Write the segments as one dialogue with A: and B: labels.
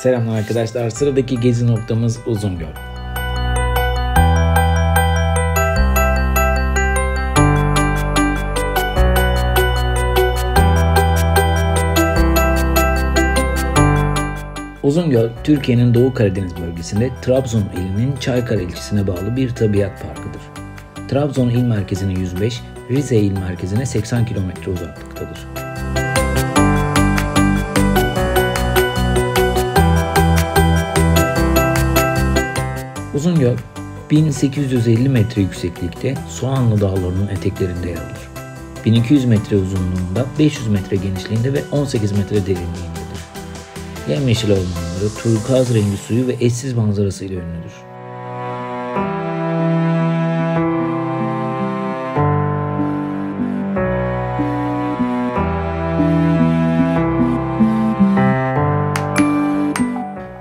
A: Selamlar arkadaşlar. Sıradaki gezi noktamız Uzungöl. Uzungöl, Türkiye'nin Doğu Karadeniz bölgesinde Trabzon ilinin Çaykara ilçesine bağlı bir tabiat parkıdır. Trabzon il merkezine 105, Rize il merkezine 80 km uzaklıktadır. Uzungöl, 1850 metre yükseklikte Soğanlı Dağları'nın eteklerinde yer alır. 1200 metre uzunluğunda, 500 metre genişliğinde ve 18 metre derinliğindedir. Yemyeşil ormanları, turkuaz rengi suyu ve eşsiz manzarasıyla ünlüdür.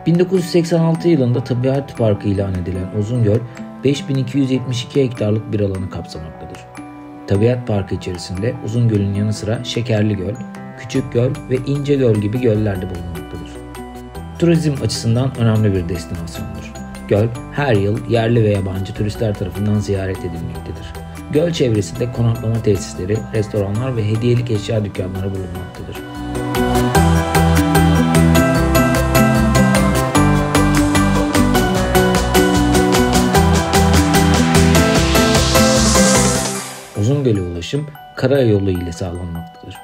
A: ...1986 yılında Tabiat Parkı ilan edilen Uzungöl, 5272 hektarlık bir alanı kapsamaktadır. Tabiat Parkı içerisinde Uzungöl'ün yanı sıra Şekerligöl, Küçükgöl ve İncegöl gibi göller de bulunmaktadır. Turizm açısından önemli bir destinasyondur. Göl, her yıl yerli ve yabancı turistler tarafından ziyaret edilmektedir. Göl çevresinde konaklama tesisleri, restoranlar ve hediyelik eşya dükkanları bulunmaktadır. Uzungöl'e ulaşım karayolu ile sağlanmaktadır.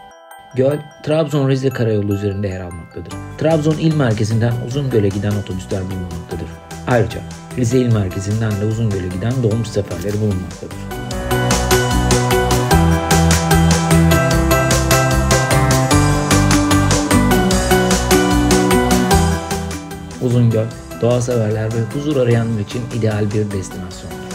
A: Göl, Trabzon-Rize karayolu üzerinde yer almaktadır. Trabzon il merkezinden Uzungöl'e giden otobüsler bulunmaktadır. Ayrıca Rize il merkezinden de Uzungöl'e giden dolmuş seferleri bulunmaktadır. Uzungöl, doğa severler ve huzur arayanlar için ideal bir destinasyondur.